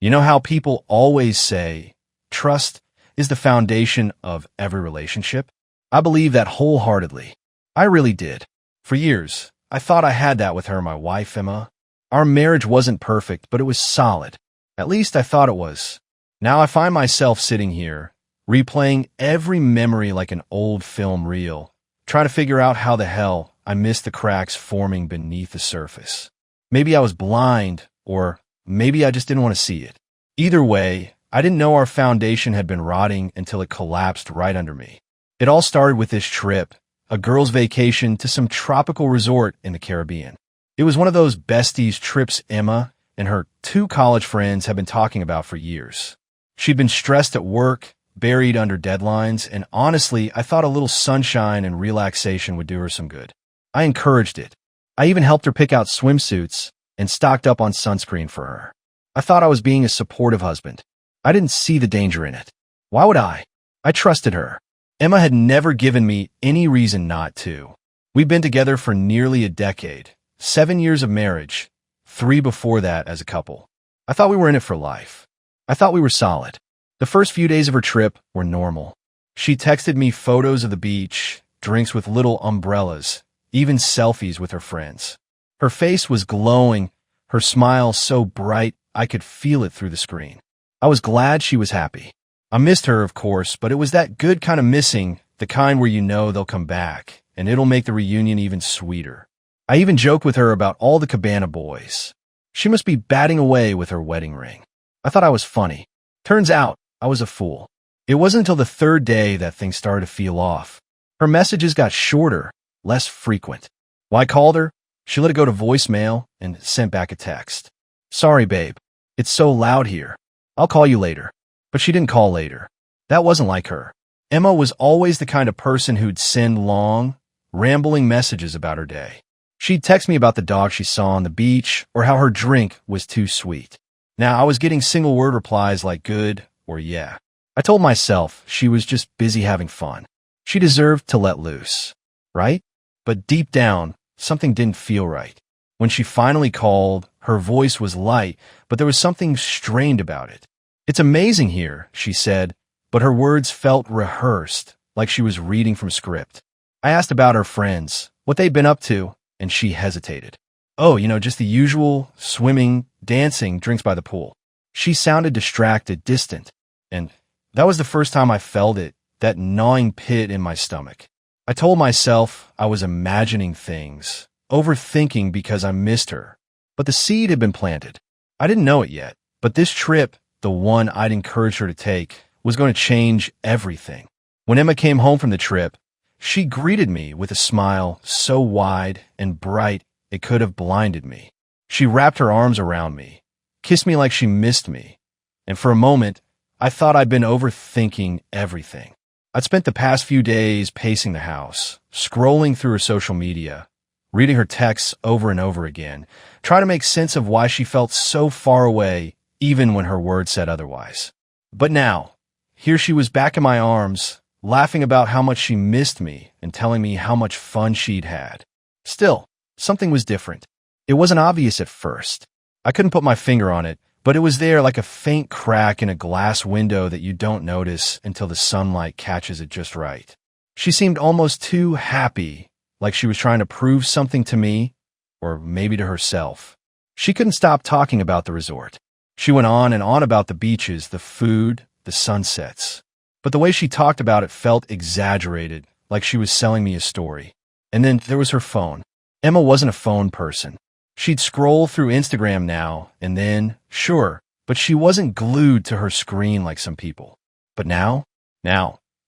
You know how people always say, trust is the foundation of every relationship? I believe that wholeheartedly. I really did. For years, I thought I had that with her, my wife, Emma. Our marriage wasn't perfect, but it was solid. At least I thought it was. Now I find myself sitting here, replaying every memory like an old film reel, trying to figure out how the hell I missed the cracks forming beneath the surface. Maybe I was blind, or maybe I just didn't want to see it. Either way, I didn't know our foundation had been rotting until it collapsed right under me. It all started with this trip, a girl's vacation to some tropical resort in the Caribbean. It was one of those besties trips Emma and her 2 college friends had been talking about for years. She'd been stressed at work, buried under deadlines, and honestly, I thought a little sunshine and relaxation would do her some good. I encouraged it. I even helped her pick out swimsuits and stocked up on sunscreen for her. I thought I was being a supportive husband. I didn't see the danger in it. Why would I? I trusted her. Emma had never given me any reason not to. We'd been together for nearly a decade, 7 years of marriage, 3 before that as a couple. I thought we were in it for life. I thought we were solid. The first few days of her trip were normal. She texted me photos of the beach, drinks with little umbrellas, even selfies with her friends. Her face was glowing, her smile so bright I could feel it through the screen. I was glad she was happy. I missed her, of course, but it was that good kind of missing, the kind where you know they'll come back, and it'll make the reunion even sweeter. I even joked with her about all the Cabana boys. She must be batting away with her wedding ring. I thought I was funny. Turns out, I was a fool. It wasn't until the 3rd day that things started to feel off. Her messages got shorter, less frequent. When I called her, she let it go to voicemail and sent back a text. Sorry, babe. It's so loud here. I'll call you later. But she didn't call later. That wasn't like her. Emma was always the kind of person who'd send long, rambling messages about her day. She'd text me about the dog she saw on the beach or how her drink was too sweet. Now, I was getting single-word replies like good or yeah. I told myself she was just busy having fun. She deserved to let loose, right? But deep down, something didn't feel right. When she finally called, her voice was light, but there was something strained about it. It's amazing here, she said, but her words felt rehearsed, like she was reading from script. I asked about her friends, what they'd been up to, and she hesitated. Oh, just the usual, swimming, dancing, drinks by the pool. She sounded distracted, distant, and that was the first time I felt it, that gnawing pit in my stomach. I told myself I was imagining things, overthinking because I missed her. But the seed had been planted. I didn't know it yet, but this trip, the one I'd encouraged her to take, was going to change everything. When Emma came home from the trip, she greeted me with a smile so wide and bright it could have blinded me. She wrapped her arms around me, kissed me like she missed me, and for a moment, I thought I'd been overthinking everything. I'd spent the past few days pacing the house, scrolling through her social media, reading her texts over and over again, trying to make sense of why she felt so far away even when her words said otherwise. But now, here she was back in my arms, laughing about how much she missed me and telling me how much fun she'd had. Still, something was different. It wasn't obvious at first. I couldn't put my finger on it, but it was there like a faint crack in a glass window that you don't notice until the sunlight catches it just right. She seemed almost too happy, like she was trying to prove something to me, or maybe to herself. She couldn't stop talking about the resort. She went on and on about the beaches, the food, the sunsets. But the way she talked about it felt exaggerated, like she was selling me a story. And then there was her phone. Emma wasn't a phone person. She'd scroll through Instagram now and then, sure, but she wasn't glued to her screen like some people. But now,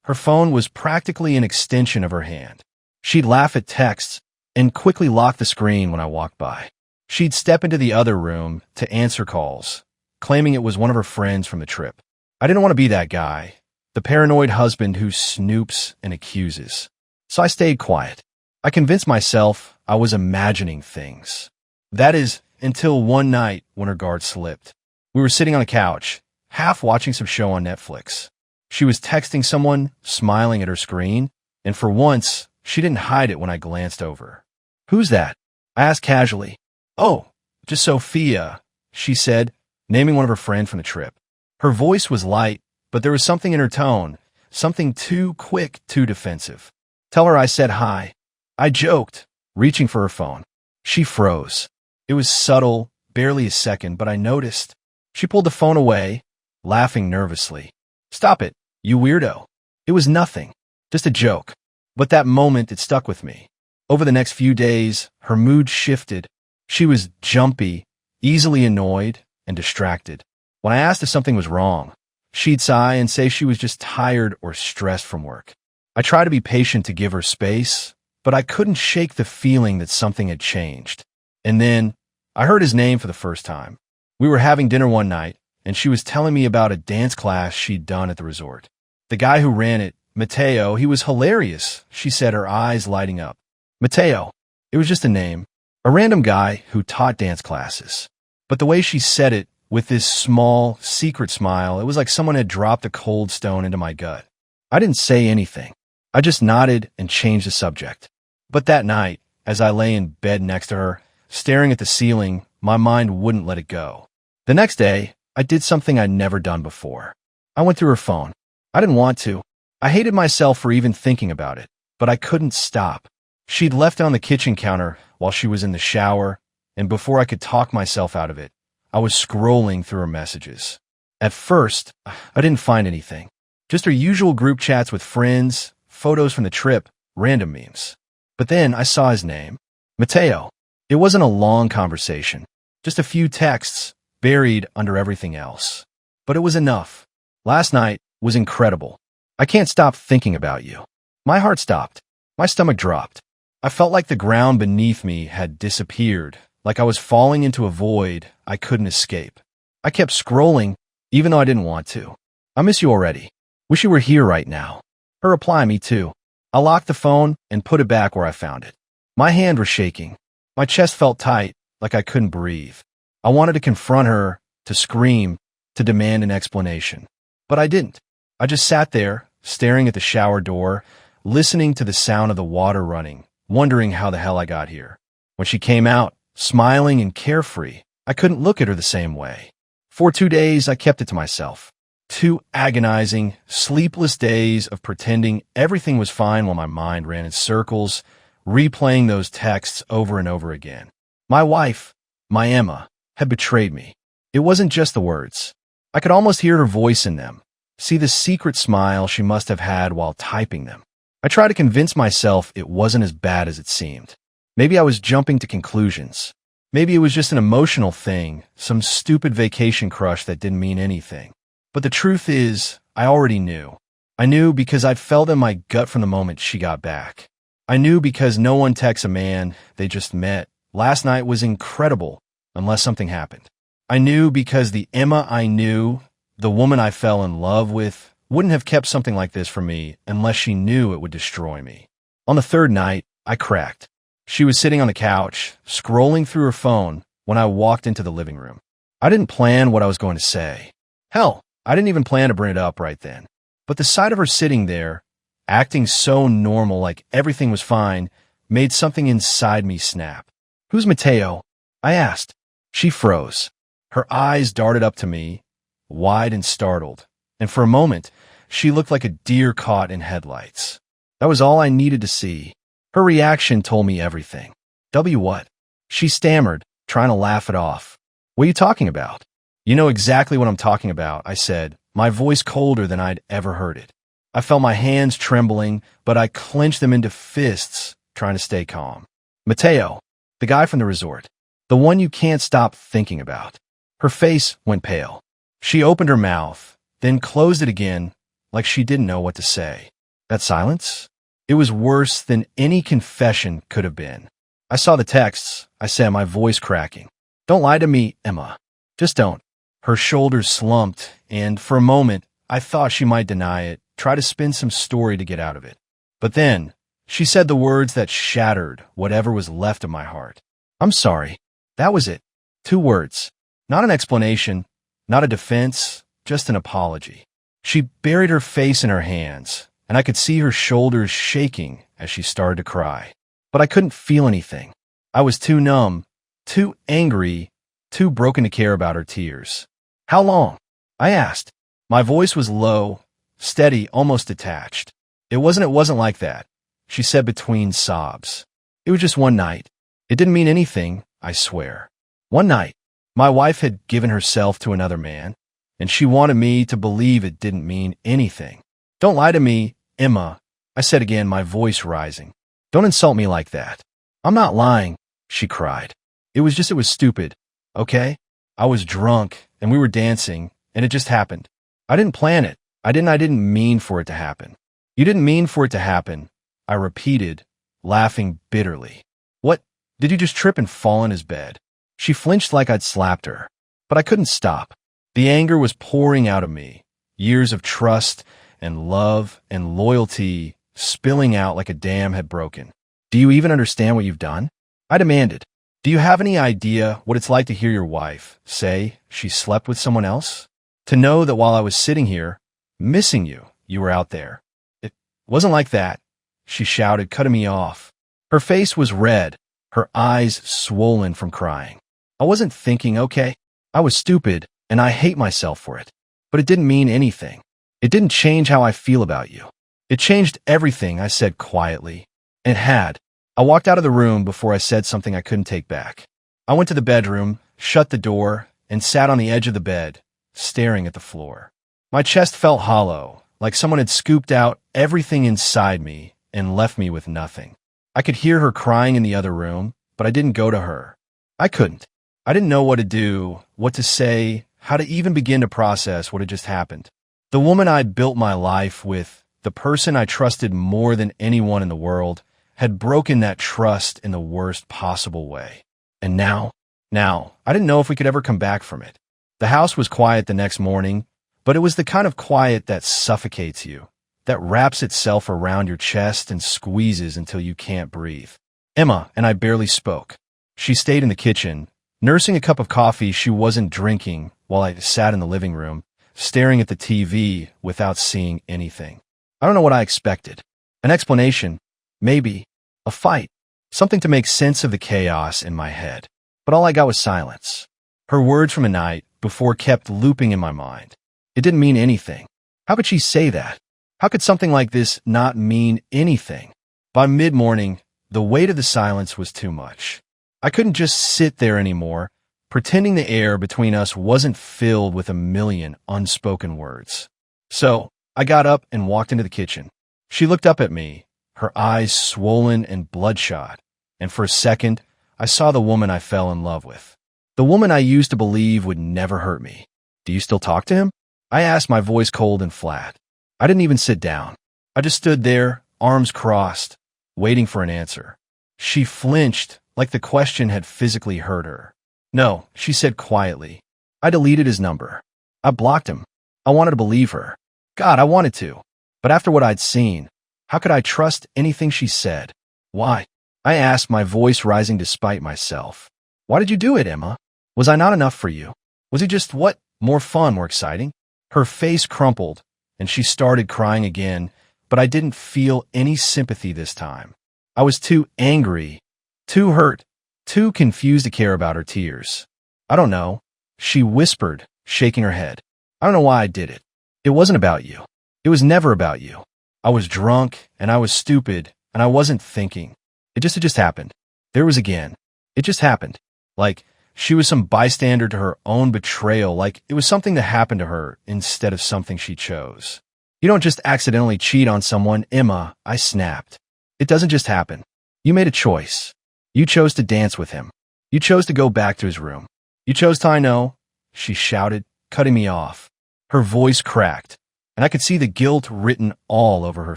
her phone was practically an extension of her hand. She'd laugh at texts and quickly lock the screen when I walked by. She'd step into the other room to answer calls, claiming it was one of her friends from the trip. I didn't want to be that guy, the paranoid husband who snoops and accuses. So I stayed quiet. I convinced myself I was imagining things. That is, until one night when her guard slipped. We were sitting on a couch, half watching some show on Netflix. She was texting someone, smiling at her screen, and for once, she didn't hide it when I glanced over. Who's that? I asked casually. Oh, just Sophia, she said, naming one of her friends from the trip. Her voice was light, but there was something in her tone, something too quick, too defensive. Tell her I said hi. I joked, reaching for her phone. She froze. It was subtle, barely a second, but I noticed. She pulled the phone away, laughing nervously. Stop it, you weirdo. It was nothing, just a joke. But that moment, it stuck with me. Over the next few days, her mood shifted. She was jumpy, easily annoyed, and distracted. When I asked if something was wrong, she'd sigh and say she was just tired or stressed from work. I tried to be patient to give her space, but I couldn't shake the feeling that something had changed. And then, I heard his name for the first time. We were having dinner one night, and she was telling me about a dance class she'd done at the resort. The guy who ran it, Mateo, he was hilarious, she said, her eyes lighting up. Mateo. It was just a name. A random guy who taught dance classes. But the way she said it, with this small, secret smile, it was like someone had dropped a cold stone into my gut. I didn't say anything. I just nodded and changed the subject. But that night, as I lay in bed next to her, staring at the ceiling, my mind wouldn't let it go. The next day, I did something I'd never done before. I went through her phone. I didn't want to. I hated myself for even thinking about it, but I couldn't stop. She'd left it on the kitchen counter while she was in the shower, and before I could talk myself out of it, I was scrolling through her messages. At first, I didn't find anything. Just her usual group chats with friends, photos from the trip, random memes. But then I saw his name, Mateo. It wasn't a long conversation, just a few texts buried under everything else. But it was enough. Last night was incredible. I can't stop thinking about you. My heart stopped. My stomach dropped. I felt like the ground beneath me had disappeared, like I was falling into a void I couldn't escape. I kept scrolling, even though I didn't want to. I miss you already. Wish you were here right now. Her reply, me too. I locked the phone and put it back where I found it. My hand was shaking. My chest felt tight, like I couldn't breathe. I wanted to confront her, to scream, to demand an explanation. But I didn't. I just sat there, staring at the shower door, listening to the sound of the water running, wondering how the hell I got here. When she came out, smiling and carefree, I couldn't look at her the same way. For 2 days, I kept it to myself. 2 agonizing, sleepless days of pretending everything was fine while my mind ran in circles, replaying those texts over and over again. My wife, my Emma, had betrayed me. It wasn't just the words. I could almost hear her voice in them, see the secret smile she must have had while typing them. I tried to convince myself it wasn't as bad as it seemed. Maybe I was jumping to conclusions. Maybe it was just an emotional thing, some stupid vacation crush that didn't mean anything. But the truth is, I already knew. I knew because I'd felt in my gut from the moment she got back. I knew because no one texts a man they just met. Last night was incredible, unless something happened. I knew because the Emma I knew, the woman I fell in love with, wouldn't have kept something like this from me unless she knew it would destroy me. On the 3rd night, I cracked. She was sitting on the couch, scrolling through her phone, when I walked into the living room. I didn't plan what I was going to say. Hell, I didn't even plan to bring it up right then. But the sight of her sitting there, acting so normal like everything was fine, made something inside me snap. Who's Mateo? I asked. She froze. Her eyes darted up to me, wide and startled, and for a moment, she looked like a deer caught in headlights. That was all I needed to see. Her reaction told me everything. W what? She stammered, trying to laugh it off. What are you talking about? You know exactly what I'm talking about, I said, my voice colder than I'd ever heard it. I felt my hands trembling, but I clenched them into fists, trying to stay calm. Mateo, the guy from the resort, the one you can't stop thinking about. Her face went pale. She opened her mouth, then closed it again, like she didn't know what to say. That silence? It was worse than any confession could have been. I saw the texts, I said, my voice cracking. Don't lie to me, Emma. Just don't. Her shoulders slumped, and for a moment, I thought she might deny it, try to spin some story to get out of it. But then, she said the words that shattered whatever was left of my heart. I'm sorry. That was it. 2 words. Not an explanation, not a defense, just an apology. She buried her face in her hands, and I could see her shoulders shaking as she started to cry. But I couldn't feel anything. I was too numb, too angry, too broken to care about her tears. How long? I asked. My voice was low, steady, almost detached. It wasn't like that, she said between sobs. It was just one night. It didn't mean anything, I swear. One night, my wife had given herself to another man, and she wanted me to believe it didn't mean anything. Don't lie to me, Emma, I said again, my voice rising. Don't insult me like that. I'm not lying, she cried. It was stupid, okay? I was drunk, and we were dancing, and it just happened. I didn't plan it. I didn't mean for it to happen. You didn't mean for it to happen, I repeated, laughing bitterly. What? Did you just trip and fall in his bed? She flinched like I'd slapped her. But I couldn't stop. The anger was pouring out of me. Years of trust and love and loyalty spilling out like a dam had broken. Do you even understand what you've done? I demanded. Do you have any idea what it's like to hear your wife say she slept with someone else? To know that while I was sitting here, missing you, you were out there. It wasn't like that, she shouted, cutting me off. Her face was red, her eyes swollen from crying. I wasn't thinking, okay? I was stupid, and I hate myself for it. But it didn't mean anything. It didn't change how I feel about you. It changed everything, I said quietly. It had. I walked out of the room before I said something I couldn't take back. I went to the bedroom, shut the door, and sat on the edge of the bed, staring at the floor. My chest felt hollow, like someone had scooped out everything inside me and left me with nothing. I could hear her crying in the other room, but I didn't go to her. I couldn't. I didn't know what to do, what to say, how to even begin to process what had just happened. The woman I'd built my life with, the person I trusted more than anyone in the world, had broken that trust in the worst possible way. And now, I didn't know if we could ever come back from it. The house was quiet the next morning, but it was the kind of quiet that suffocates you, that wraps itself around your chest and squeezes until you can't breathe. Emma and I barely spoke. She stayed in the kitchen, nursing a cup of coffee she wasn't drinking while I sat in the living room, staring at the TV without seeing anything. I don't know what I expected. An explanation, maybe, a fight, something to make sense of the chaos in my head. But all I got was silence. Her words from a night before kept looping in my mind. It didn't mean anything. How could she say that? How could something like this not mean anything? By mid-morning, the weight of the silence was too much. I couldn't just sit there anymore, pretending the air between us wasn't filled with a million unspoken words. So, I got up and walked into the kitchen. She looked up at me, her eyes swollen and bloodshot, and for a second, I saw the woman I fell in love with. The woman I used to believe would never hurt me. Do you still talk to him? I asked, my voice cold and flat. I didn't even sit down. I just stood there, arms crossed, waiting for an answer. She flinched, like the question had physically hurt her. No, she said quietly. I deleted his number. I blocked him. I wanted to believe her. God, I wanted to. But after what I'd seen, how could I trust anything she said? Why? I asked, my voice rising despite myself. Why did you do it, Emma? Was I not enough for you? Was it just, more fun, more exciting? Her face crumpled, and she started crying again, but I didn't feel any sympathy this time. I was too angry, too hurt, too confused to care about her tears. I don't know, she whispered, shaking her head. I don't know why I did it. It wasn't about you. It was never about you. I was drunk, and I was stupid, and I wasn't thinking. It just happened. There was again. It just happened. Like, she was some bystander to her own betrayal, like it was something that happened to her instead of something she chose. You don't just accidentally cheat on someone, Emma, I snapped. It doesn't just happen. You made a choice. You chose to dance with him. You chose to go back to his room. You chose to, I know, she shouted, cutting me off. Her voice cracked, and I could see the guilt written all over her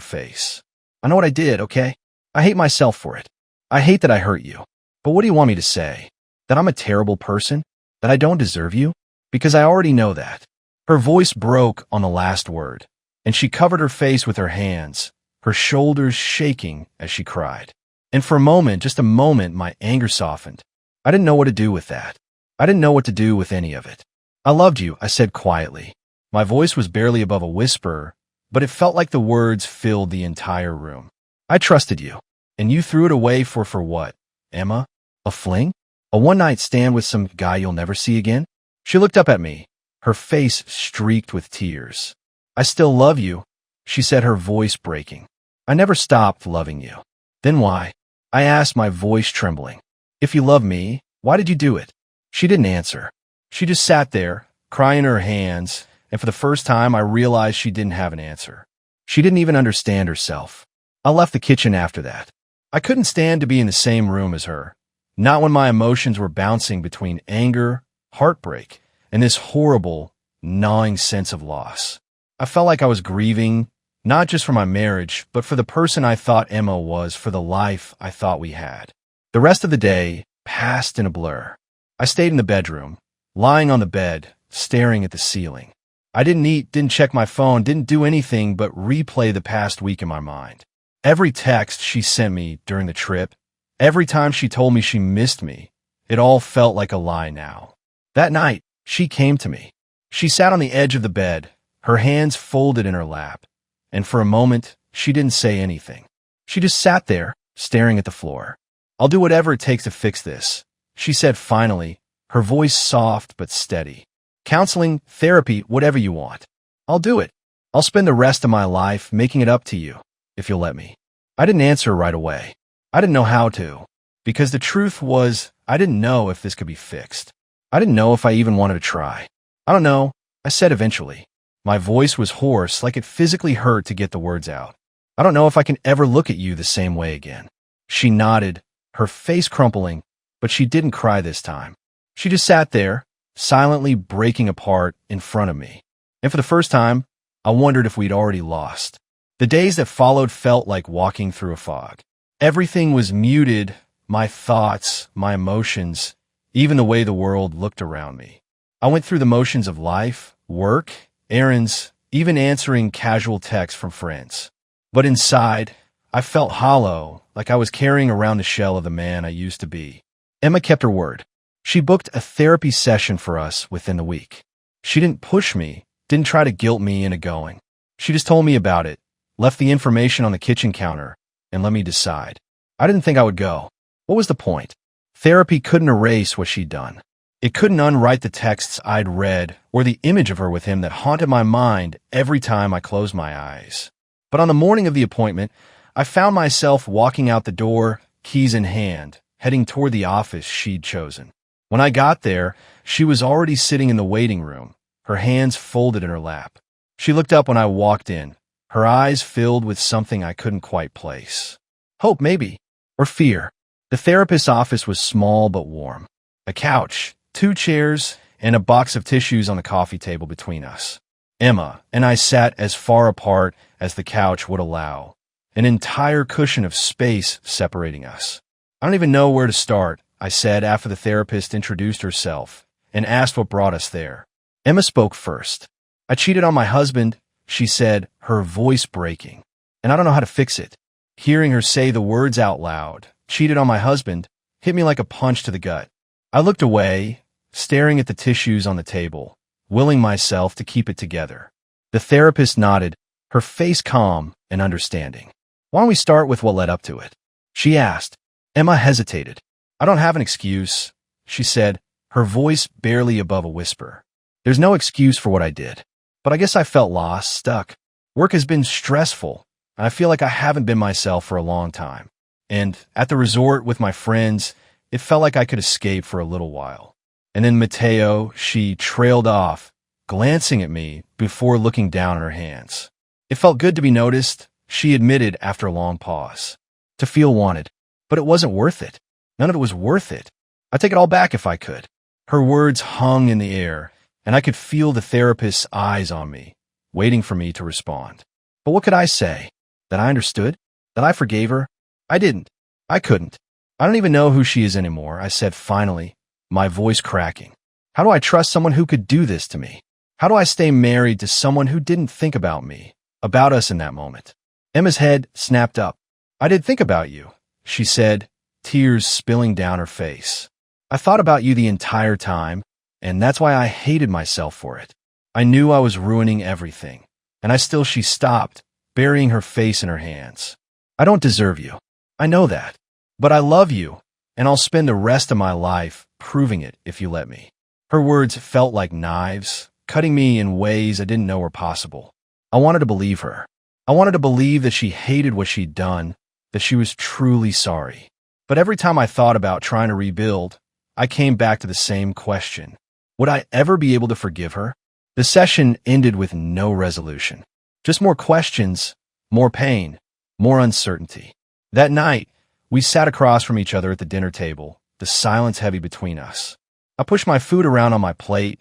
face. I know what I did, okay? I hate myself for it. I hate that I hurt you. But what do you want me to say? That I'm a terrible person? That I don't deserve you? Because I already know that. Her voice broke on the last word, and she covered her face with her hands, her shoulders shaking as she cried. And for a moment, just a moment, my anger softened. I didn't know what to do with that. I didn't know what to do with any of it. I loved you, I said quietly. My voice was barely above a whisper, but it felt like the words filled the entire room. I trusted you, and you threw it away for what, Emma? A fling? A one-night stand with some guy you'll never see again? She looked up at me, her face streaked with tears. "I still love you," she said, her voice breaking. "I never stopped loving you." "Then why?" I asked, my voice trembling. "If you love me, why did you do it?" She didn't answer. She just sat there, crying in her hands, and for the first time I realized she didn't have an answer. She didn't even understand herself. I left the kitchen after that. I couldn't stand to be in the same room as her, not when my emotions were bouncing between anger, heartbreak, and this horrible, gnawing sense of loss. I felt like I was grieving, not just for my marriage, but for the person I thought Emma was, for the life I thought we had. The rest of the day passed in a blur. I stayed in the bedroom, lying on the bed, staring at the ceiling. I didn't eat, didn't check my phone, didn't do anything but replay the past week in my mind. Every text she sent me during the trip, every time she told me she missed me, it all felt like a lie now. That night, she came to me. She sat on the edge of the bed, her hands folded in her lap, and for a moment, she didn't say anything. She just sat there, staring at the floor. "I'll do whatever it takes to fix this," she said finally, her voice soft but steady. "Counseling, therapy, whatever you want. I'll do it. I'll spend the rest of my life making it up to you, if you'll let me." I didn't answer right away. I didn't know how to, because the truth was I didn't know if this could be fixed. I didn't know if I even wanted to try. "I don't know," I said eventually. My voice was hoarse, like it physically hurt to get the words out. "I don't know if I can ever look at you the same way again." She nodded, her face crumpling, but she didn't cry this time. She just sat there, silently breaking apart in front of me. And for the first time, I wondered if we'd already lost. The days that followed felt like walking through a fog. Everything was muted, my thoughts, my emotions, even the way the world looked around me. I went through the motions of life, work, errands, even answering casual texts from friends. But inside, I felt hollow, like I was carrying around the shell of the man I used to be. Emma kept her word. She booked a therapy session for us within the week. She didn't push me, didn't try to guilt me into going. She just told me about it, left the information on the kitchen counter, and let me decide. I didn't think I would go. What was the point? Therapy couldn't erase what she'd done. It couldn't unwrite the texts I'd read or the image of her with him that haunted my mind every time I closed my eyes. But on the morning of the appointment, I found myself walking out the door, keys in hand, heading toward the office she'd chosen. When I got there, she was already sitting in the waiting room, her hands folded in her lap. She looked up when I walked in, her eyes filled with something I couldn't quite place. Hope, maybe, or fear. The therapist's office was small but warm. A couch, 2 chairs, and a box of tissues on the coffee table between us. Emma and I sat as far apart as the couch would allow, an entire cushion of space separating us. "I don't even know where to start," I said after the therapist introduced herself and asked what brought us there. Emma spoke first. "I cheated on my husband," she said, her voice breaking, "and I don't know how to fix it." Hearing her say the words out loud, "cheated on my husband," hit me like a punch to the gut. I looked away, staring at the tissues on the table, willing myself to keep it together. The therapist nodded, her face calm and understanding. "Why don't we start with what led up to it?" she asked. Emma hesitated. "I don't have an excuse," she said, her voice barely above a whisper. "There's no excuse for what I did. But I guess I felt lost, stuck. Work has been stressful, and I feel like I haven't been myself for a long time. And at the resort with my friends, it felt like I could escape for a little while." And then Mateo, she trailed off, glancing at me before looking down at her hands. "It felt good to be noticed," she admitted after a long pause. "To feel wanted. But it wasn't worth it. None of it was worth it. I'd take it all back if I could." Her words hung in the air, and I could feel the therapist's eyes on me, waiting for me to respond. But what could I say? That I understood? That I forgave her? I didn't. I couldn't. "I don't even know who she is anymore," I said finally, my voice cracking. "How do I trust someone who could do this to me? How do I stay married to someone who didn't think about me, about us in that moment?" Emma's head snapped up. "I did think about you," she said, tears spilling down her face. "I thought about you the entire time, and that's why I hated myself for it. I knew I was ruining everything, and she stopped, burying her face in her hands. "I don't deserve you. I know that. But I love you, and I'll spend the rest of my life proving it if you let me." Her words felt like knives, cutting me in ways I didn't know were possible. I wanted to believe her. I wanted to believe that she hated what she'd done, that she was truly sorry. But every time I thought about trying to rebuild, I came back to the same question. Would I ever be able to forgive her? The session ended with no resolution. Just more questions, more pain, more uncertainty. That night, we sat across from each other at the dinner table, the silence heavy between us. I pushed my food around on my plate,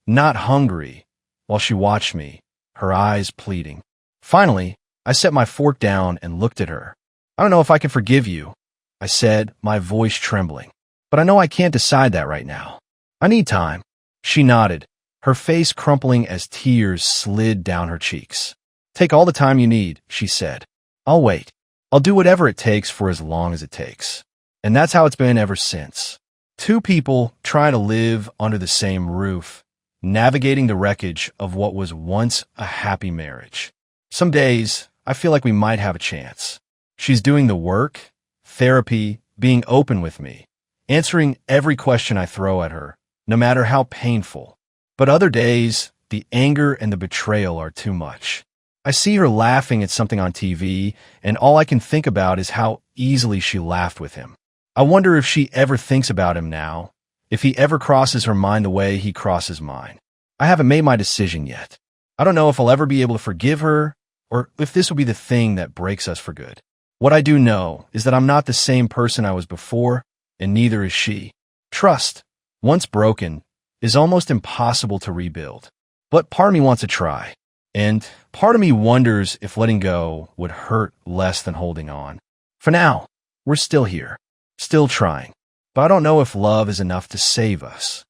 not hungry, while she watched me, her eyes pleading. Finally, I set my fork down and looked at her. I don't know if I can forgive you, I said, my voice trembling. But I know I can't decide that right now. I need time. She nodded, her face crumpling as tears slid down her cheeks. Take all the time you need, she said. I'll wait. I'll do whatever it takes for as long as it takes. And that's how it's been ever since. Two people trying to live under the same roof, navigating the wreckage of what was once a happy marriage. Some days, I feel like we might have a chance. She's doing the work, therapy, being open with me, answering every question I throw at her, no matter how painful. But other days, the anger and the betrayal are too much. I see her laughing at something on TV, and all I can think about is how easily she laughed with him. I wonder if she ever thinks about him now, if he ever crosses her mind the way he crosses mine. I haven't made my decision yet. I don't know if I'll ever be able to forgive her, or if this will be the thing that breaks us for good. What I do know is that I'm not the same person I was before, and neither is she. Trust, once broken, is almost impossible to rebuild. But part of me wants to try, and part of me wonders if letting go would hurt less than holding on. For now, we're still here, still trying, but I don't know if love is enough to save us.